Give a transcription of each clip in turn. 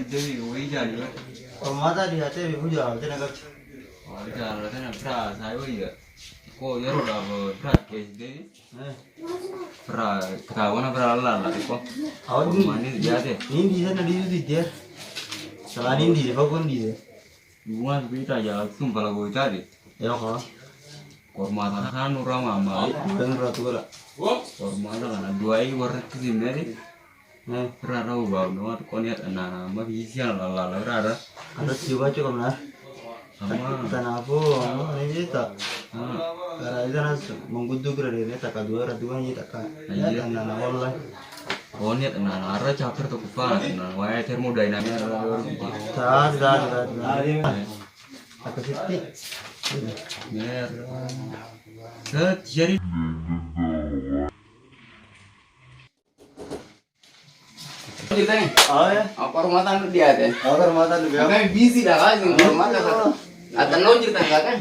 devi wei jadi kan. Ormata di hati ibu jual tena kat. Oh jalan kan pra saya wei ya. Ko ya roda pra ke devi. Pra kawan pra Allah lah ko. Awak Mani dia deh. ini di sana di situ dia. Selain ini bagus di. Gua berita ya sumpah lagu cari. Ya kok. Kormata kan orang mama. Dan ratu gula. Kormata kan dua ini warna kesini deh. Rara ubah nomor konyet anak mah bisa lah rara. Ada siapa cukup nah. Sama. Tanah apa? Ini tak. Karena itu nas mengkudu kerana ini tak kedua ratu kan ini tak. Ya tanah Allah. Konyet anak rara caper tuh kupan. Nah, wae termuda ini rara. Dah. Aku sitik. Mer. Jadi kita nih, Oh ya. apa rumah tangga dia deh? Ormata lu ya. Kami busy dah kan, rumah tangga. Atau no cerita nggak kan?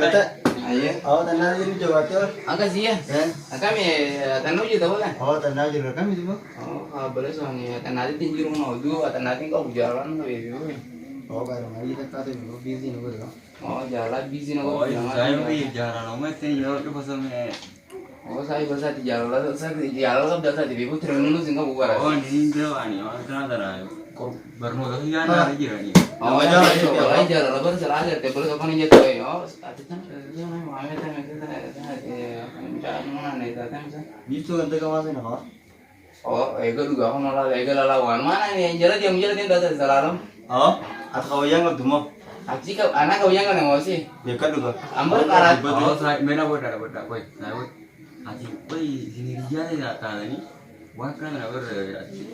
Kata. Ayo, Oh tanah ini coba tuh. angkat sih ya. Kami atau no cerita boleh? Oh tanah juga kami tu. Oh, boleh soalnya. Atau nanti tinggi rumah itu, atau nanti kau jalan tuh ya. Oh baru lagi tak kata itu busy nih gua. Oh, jalan busy nih. oh saya wei jalan nomor teh yo itu pasal Oh, saya berasa di jalan lah, saya di jalan lah berasa di ibu terus sih nggak bubar. Oh ini dia ani oh ternyata kok baru mau ya aja nih. Oh, jalan itu, jalan lah berasa aja. Tapi kalau kapan jatuh ya, oh, ada kan, ada nih, mau ada kan, ada mana nih, ada kan. Bisu kan tega masih nak. Oh, ego juga aku malah ego lawan mana nih yang jalan dia dasar selalu. Oh, atau kau yang nggak tuh Aci kau anak kau yang kan emosi. Ya kan juga. Ambil karat. Oh saya mana boda boy. Saya aji boy sini dia ya kali ini. Wah kan ada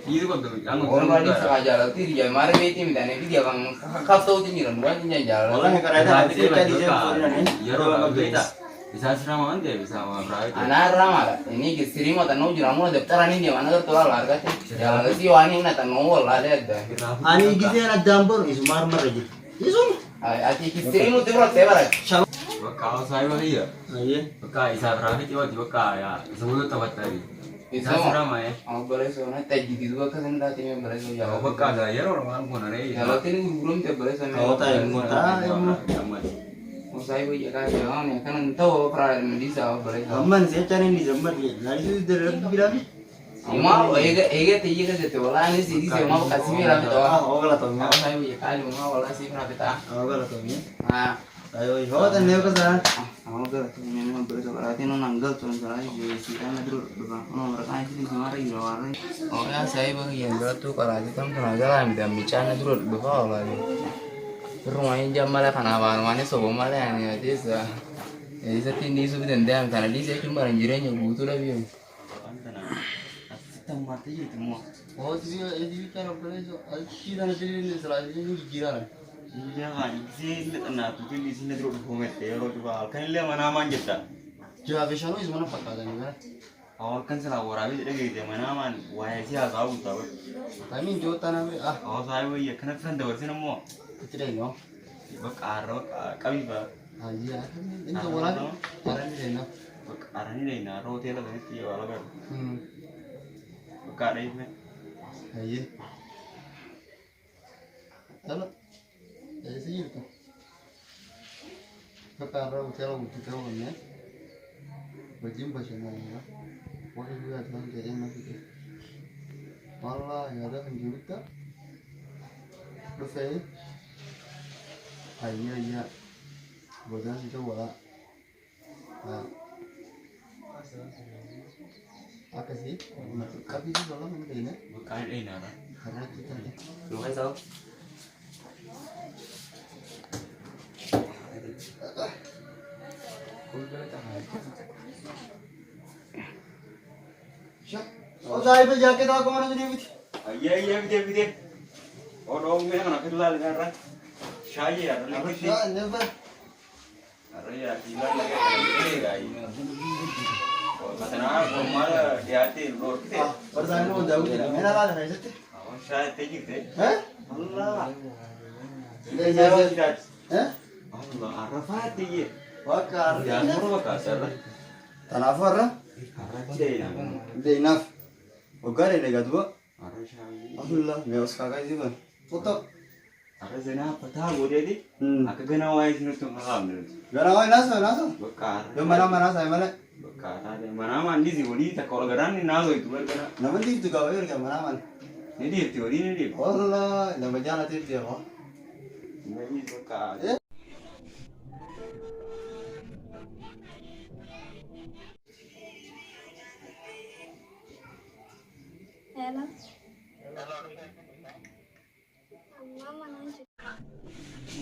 itu kan tuh yang Orang lagi sengaja lah ti dia mari beti minta nih dia bang kau tahu ti miran bukan nya jalan. Orang yang kerana ada Nanti kita di juga. jemput ini. Ya roda beda. Bisa serama ande bisa berapa itu. Anak ramah ini kistri mau tanau juramu daftaran ini dia mana tuh lah harga ti. Jalan si wani na tanau lah ada. Ani gitu ya nak jambur isu marmar aja. Isu. Aci kistri mu tuh berapa? Kalau saya mah iya. Iya. Beka isa berapa tiba-tiba kaya sebelum tempat tadi. Bisa Bisa serama ya. Oh boleh soalnya teh gitu juga kan nanti boleh so Kalau jalan. beka ada ya orang pun ada ya. Kalau ini belum teh boleh sama. Oh tahu mau tahu. Oh saya ya kan ya kan tahu pra bisa boleh. Aman sih cari di jembat ya. Nah itu dari bilang. Mau ega teh kan teh wala ini sih dia mau kasih mira betul. Oh kalau tahu. Kalau saya ya kali mau wala sih pra beta. Oh kalau tahu ya. Ah, Ayo, oh tanda apa sah? aku ke memang berarti no nanggal tuh misalnya jadi sih kan dulu no mereka sih kemarin luar. Oh ya saya bagian berat tuh kalau itu kan tenaga lah minta bicara dulu betul lah. Rumahnya jam malah kan apa rumahnya sobo malah ya dia sah. Jadi setindi sudah dendam karena dia saya cuma ranjirnya butuh lah biar. Tempat itu semua. Oh dia itu kan apa itu? Kita nanti ini selalu ini gila. Iya kan, sih lihat tuh di sini terus komet ya, orang coba kan lihat mana aman kita. Jawab besok itu mana pakar dan mana? Oh kan selalu orang itu gitu mana aman, wah sih agak tahu. Kami jauh tanah ah. Oh saya iya, kenapa kan dah bersih namo? Tidak ini oh. Bakar, kami bah. Ah iya, ini tuh orang, orang ini nah. Bakar ini nah, roti lah kan itu ya orang kan. Bakar ini. Iya. Lalu dari sini tu. Perkara hotel kita ni. Bajim pasal ni. Boleh juga dalam dia yang nanti. Malah yang ada yang juta. Betul. Iya. Bosan itu wala. Apa sih? Tapi itu dalam ini. Bukan ini ada. Karena kita ni. Lu kan tahu? Oh saya tu jaket aku mana jadi begitu? Iya betul. Orang mana kelal kan? Saya ya, Apa sih? Never. Ada ya, tidak lagi guys. Kata nak, malah di hati lor kita. Pertanyaan mau jauh tidak? Mana lah dah itu? Saya tinggi deh. Hah? Allah. Tidak jauh. Tidak. Hah? Allah, Arafat dia. Wakar. Ya, murah kasar. Tanafar lah. Arafat dia. Tidak enough. Wakar ini dekat tu. अरे शाही Allah, मैं उसका का जीवन वो तो अरे जना पता वो दे दी आके गना वाइस न तुम हां मिल गरा वाई ना बकार जो mana saya mana बकार ada mana mandi sih wodi tak kalau garan ni nago itu gana nama di itu kau ya mana ni dia teori ni dia Allah nama jalan itu dia kok ni bakar Hello. Mama nanti.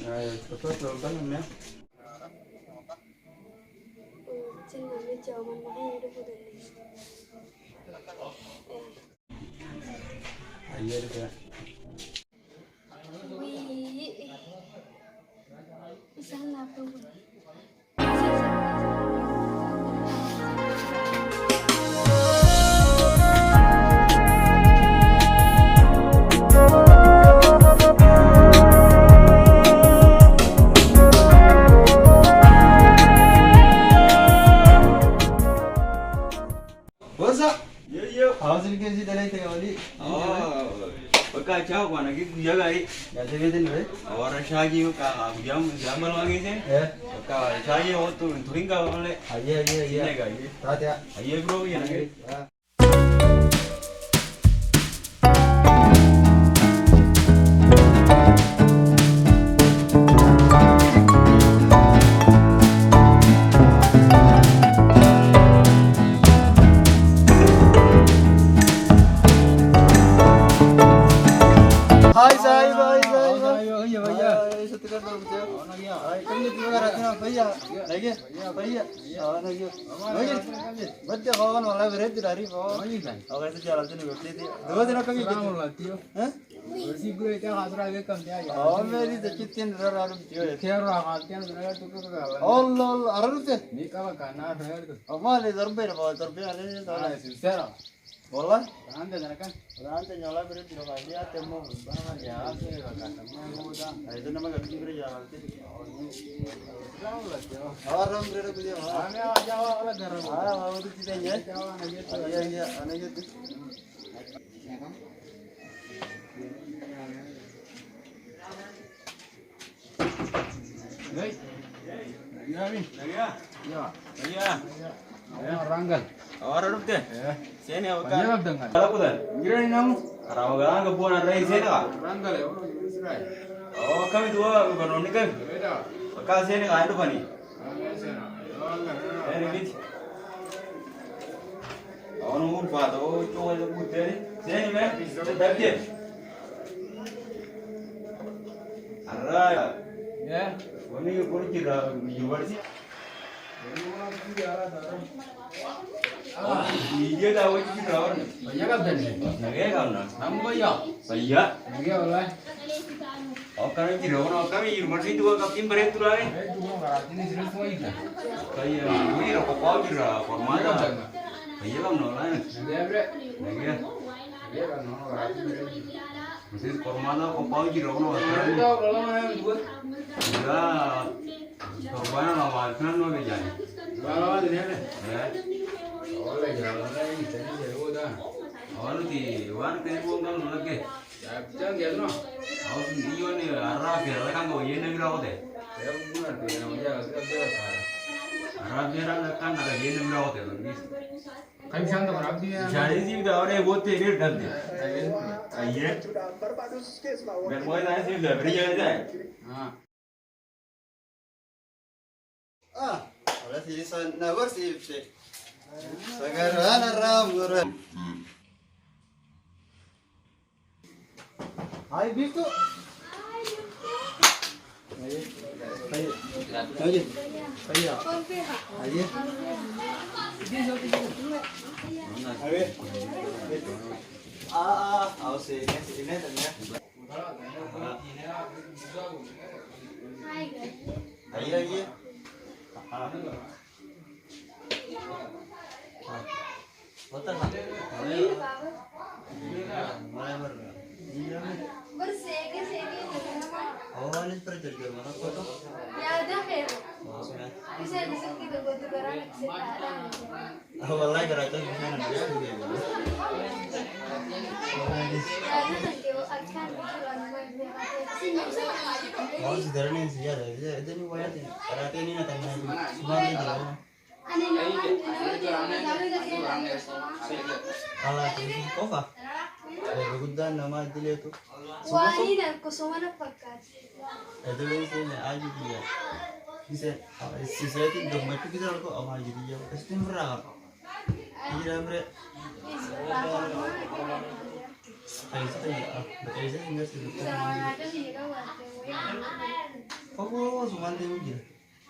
ya cepat kan ya Jangan lupa mama yang hidup udah nih. ayo deh Wih. Bisa apa bu? yo hasil ke sih dari tengah wali oh bakar cakap mana gitu jaga ini ya jadi itu nih orang syagi ka jam jamal lagi sih bakar syagi waktu turing ka oleh ayo ini ka tadi ya ayo bro ya lagi Hai Sahib iya भैया सत्कार दो मुझे कम नहीं क्यों कर रहे हैं भैया लगे भैया लगे भैया बच्चे कौन वाला बेरे दिलारी को और ऐसे चला चली बैठी थी दो दिन कभी काम लाती हो हैं वर्षी पूरे क्या हाजरा के कम दिया और मेरी तो कितने डर दियो खैर रहा क्या डर तो कर रहा अल्लाह अरे नहीं का खाना है तो हमारे दरबार बहुत दरबार आले तो सिंसेरा बोला रांते जनकन रांते जोला बेरे दिलो का दिया ते मो बना गया से का तम मोदा ऐसे न मगर की करे जाला ते जाओ लगे और हम रे कुछ आने आ जाओ वाला घर हां वो तो चीजें है जाओ आने आने नहीं ya min ya ya ya ranggal orang itu sini apa kan banyak dengan kalau kuda kira ini namu orang orang kebuan ada di sini kan ranggal ya orang Israel oh kami dua bukan ini kan beda bakal sini kan itu pani ranggal ini gitu orang umur pada oh cuma itu putih sini men tetap dia ada ya ini pun kira jual sih iya tahu itu kira orang banyak apa nih nggak kan namu banyak iya banyak oleh oh kami kira orang kami universiti itu kapten berat tuh lah dua orang ini serius semua itu kayak ini rokok kau kira formal lah iya kan nolak dia bre iya dia kan orang mesti formal lah kau kau kira orang itu kalau yang dua enggak korban lama kan mau kerja kalau ada nih ya oleh jalan lagi jadi jadi udah awal di wan telepon kan lagi jangan dia no awal iyo nih arah kira kan kau iya nih berapa deh saya benar dia namanya dia arah kira kan ada iya nih berapa deh lagi kan शांत बना दिया jadi sih udah orang buat tidur kan deh iya biar mau nanya sih udah beri aja oleh sini sana bersih sih sekarang ram guru hai bisu ayo ayo ayo sini tanya ayo होता था और इस पर चल गया माना photo Ya udah kayak maksudnya bisa di situ gitu gue tuh barang sekarang Wallahi karate bisa nanti ya. Oh, sebenarnya sih ya, itu nih wajah karate ini nanti semua ini jalan. Allah itu kok Begudan nama dia itu. Wah, ini dan kosongan apa kan? Itu ini aja dia. Bisa saya itu dompet itu bisa kok apa aja dia. Pasti murah. Iya mereka. Kayak itu ya. Kayak itu enggak sih. Oh, cuma itu dia.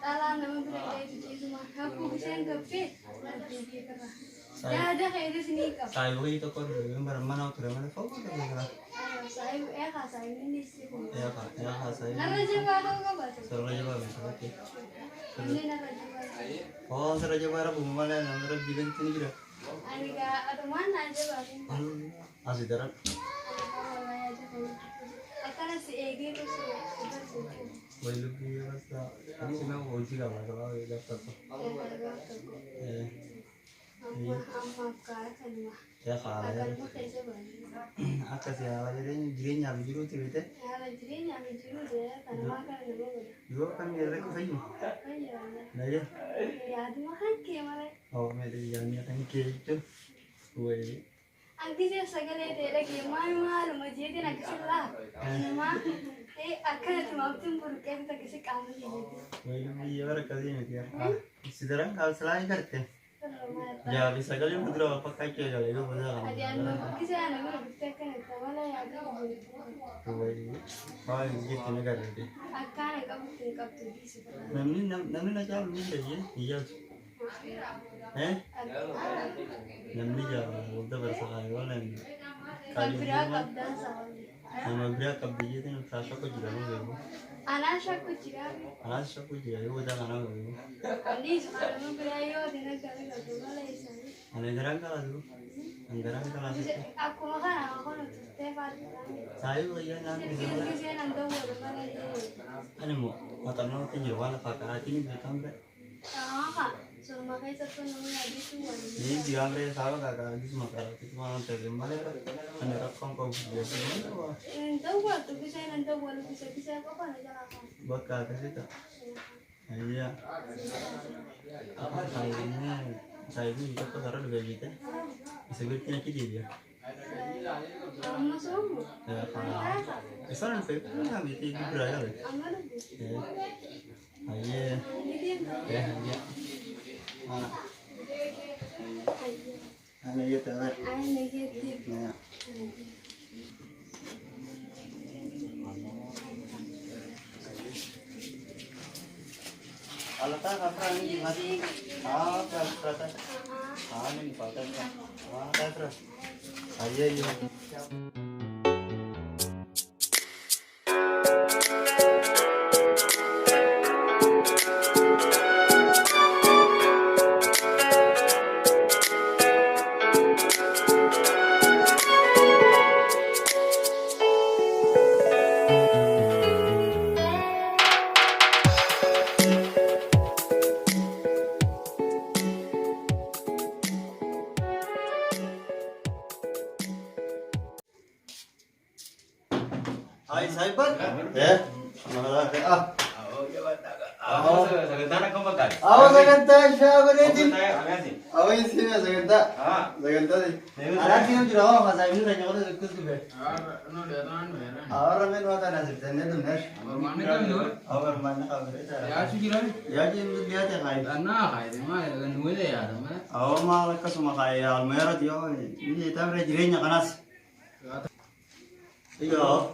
Alah, nama berita itu cuma aku bisa ngepit. Ya ada kayak di sini kak. Saya itu kok gambar mana udah mana foto kan? Saya kak saya ini sih. Ya kak saya. Naraja baru kak baca. Seraja baru oke. Ini naraja baru. Oh seraja baru mana nomor bilang sini kira. Ada ada mana aja baru. Asli darat. Akan si Egi itu sih. Woi lebih rasa. Ini sih mau uji kalau kalau daftar tuh. Ya kak. Apa sih ala jadi nyambi dulu tuh itu. Juga kan mereka kesini. Nah ya. Oh mereka yang kan gitu. Woi. Anggi sih segala itu lagi malu masjid ini nak keselah. Nama akan itu waktu buruk kita kisah kamu ini. Woi lebih orang kesini dia. Sekarang kalau selain kerja. Ya bisa kali mudah pakai aja kali itu mudah. Ada anu kisah anu bertekan itu malah ya ada. Woi. Oh gitu negara itu. Akan kamu tinggal tuh di situ. Namni na jam ni ya iya. Namni jam udah bersakai wala ni. Kali Berapa dan soalnya. nama berapa kabdi itu yang rasa ko jira mo. Anak aku cira. Rasa ko jira yo udah kana mo. Ani sekarang berayo dengan kali itu malah isa. Ane garang kala tu. Anggaran kala tu. Aku makan aku nutup tefal. Sayo ya nanti bisa. Kisah nanti mau malah ini. Ane mo mata no tinjau wala pakar ini di kamera. Kak, suruh makai satu namanya di tuan. Ini di kamera sawo kakak di semua kakak itu mau terima mana ane rakam kau biasa. Nanti buat tuh bisa nanti buat bisa apa aja lah. Buat kakak sih tak. Iya. Apa saya ini kita taruh di bawah kita. Bisa berarti nanti dia. Masuk. Ya kalau misalnya saya nggak bisa itu beraya lah. Amal. Iya. Ya iya. Ane gitu lah. Ay negatif. Ya. Kalau tak apa ini masih terus. Ini pakai terus. Ayo iya. Hai sahabat. Ya. Malah Ako saganda na kung magkali. Awas saganta siya Ako din. tayo, amazing. Awas sini saganta. Ah, Saganta din. Anak ini juga mau kasih ini tanya kalau ikut tuh be. Awal men wata nasib tanya tuh nes. Awal mana kau berita. Ya jadi dia teh kai. Awal malah kasuma kai almera dia. Ini tahu rejirenya kanas. Iya.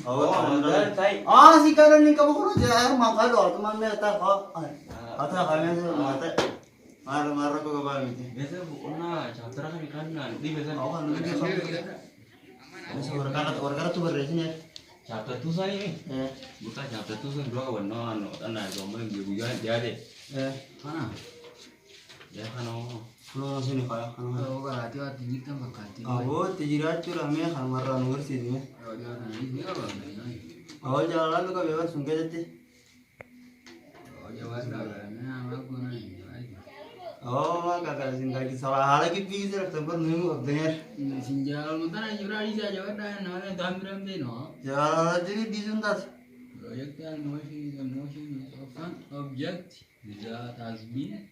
oh, dan tayo. Ah, si kanan ni kamu kalau jadi makalo, teman mereka kok. Atau kami itu mata. Marah ko ba miti. Biasa bukan na, chapter kan ikan di biasa. Ako kan lagi sama. Masa orang tuh beresnya. Chapter tu saya ini. Eh. Bukan chapter tu kan dua kawan no, tanah jomblo yang dia dia deh. Mana? Ya kan oh. Lo sini kayak kan. Kalau hati kita bakati. Aku tijirat tuh rame kan marah nunggu sini. Oh jalan lu kau bebas sungkai jadi. Oh, kakak singkat salah hal lagi bisa September nunggu abdenger. Sinjal mutan jura di saja ada nana tamgram de no. Jalan aja di suntas. Project and motion of an object that has been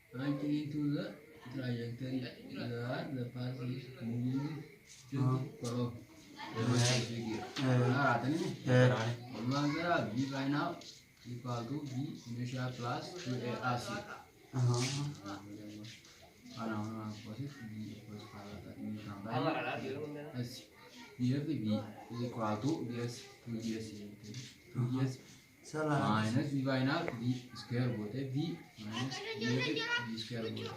pointing into the trajectory that the path is moving to follow. V by now equal to V initial plus 2AC. Here the V is equal to DS 2DS minus V by now V square both V minus V square both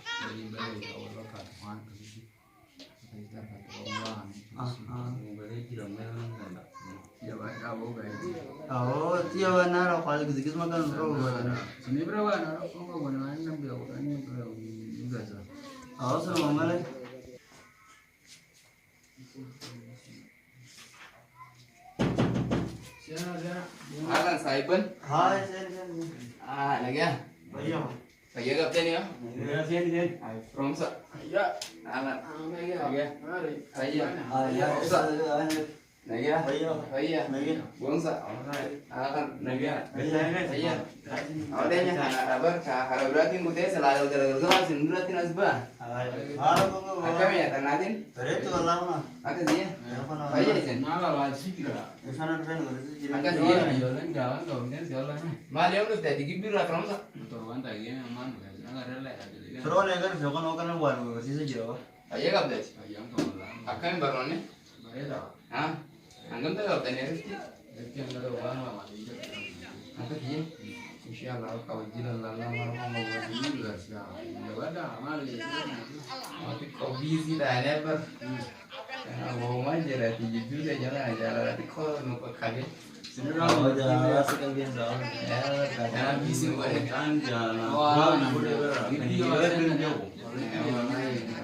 Oh, tiap mana kalau gitu makan berapa? Sini berapa? Oh, mana berapa? Ini berapa? Juga sah. Oh, sama mana? Akan Saiban. Hai, Lagi ya? Bayo. Lagi kapten ya? Ya, sini. From sa. Ya. Akan. Lagi ya? Lagi ya? Ya, Lagi ya? Bayo. Lagi. Buang sa. Akan. Lagi ya? Lagi ya? Awalnya kabar kalau berarti mutnya selalu terus berarti nasbah. Akan ya tanatin. Itu lama. Akan dia. Bayi sen. Malah sih kira. Sana kan Akan dia jalan dong jalan. Malah udah tadi gitu lah from sa. Turun tadi aman. Enggak rela. Terus ya kan, jangan makan buat sih saja. Ayo kapten. Akan baronnya. Hah? Anggap tuh kapten ya sih. Yang ada orang lama juga. Apa dia? Insyaallah kau jalan lama mau juga sih. Enggak ada amal itu. Tapi kau busy dah never. Mau aja lah tidur juga jalan tapi kau mau kaget. Oh, jalan sekalian jalan. Jangan busy banget Kan jalan. wah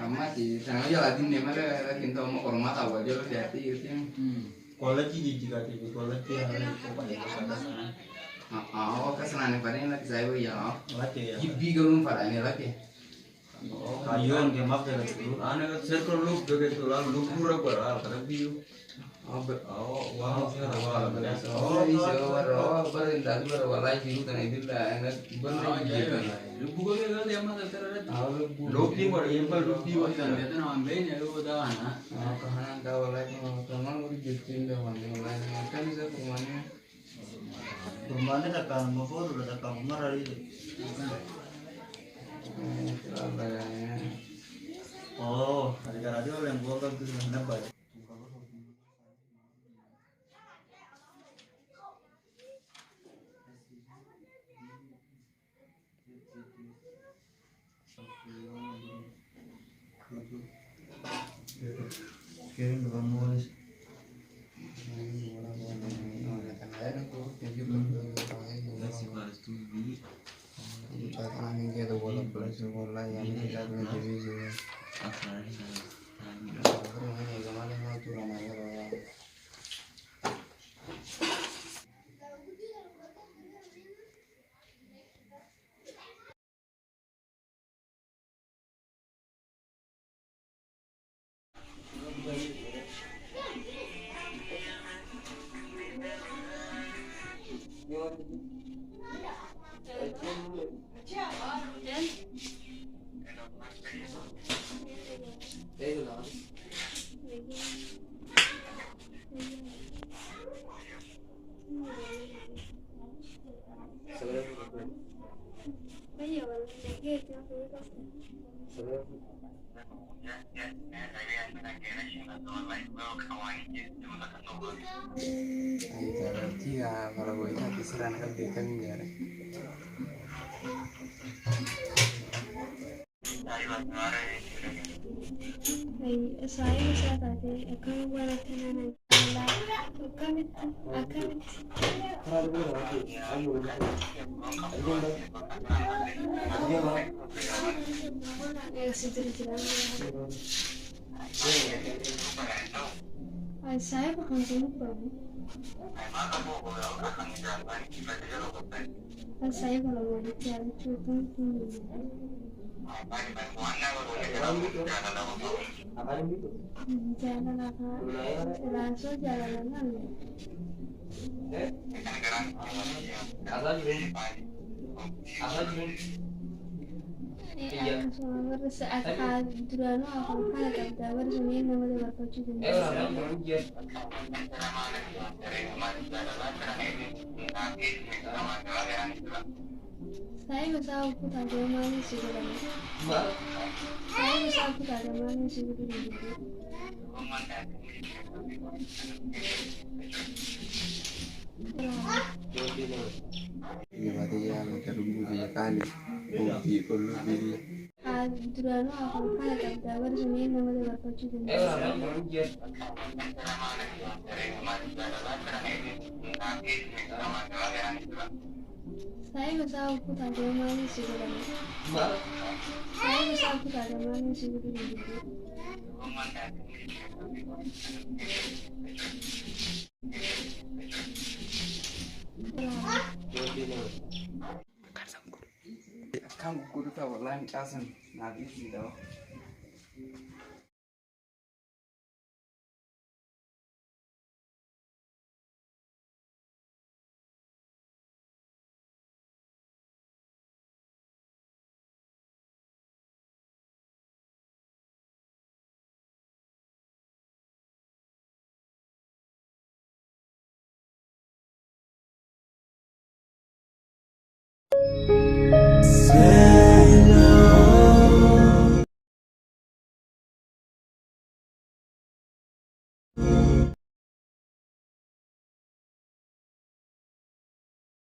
amat sih sangat aja lagi nih mana kita mau hormat apa aja lo jadi itu yang Quality jika TV quality hari itu pada sana. oh kesenangan pada lagi saya ya Lagi ya. gibi galung pada ini lagi Kayuan ke map dari itu. Ane kan circle loop begitu lah, loop pura pura kata view. oh Wow, oh bisa berintah tuh berwalai biru tanah itu lah enak benar gitu Bukan kan dia mah terus loop di mana yang baru loop di itu mana. nambahin ya lu udah mana. kahanan kau lagi teman udah jutin dah mana kan bisa rumahnya Rumahnya takkan mau foto, takkan marah itu. Oh, gara-gara dia yang gua kan tuh nambah. Kirim dengan nulis. Kalau gue tapi seran kan dia kan biar Saya bisa tadi akan buat tenanan saya bukan lupa. Saya kalau mau bicara itu Jalan apa? Langsung jalan mana? Saat durano akan kada dabar sini nama dabar pacu saya bisa aku tak ada mana sih saya bisa aku tak ada mana sih durano akan kada dabar sini nama dabar pacu saya bisa aku tak ada mana sih saya bisa aku tak ada mana sih Kan guru tahu lain casan, nabi sih tahu.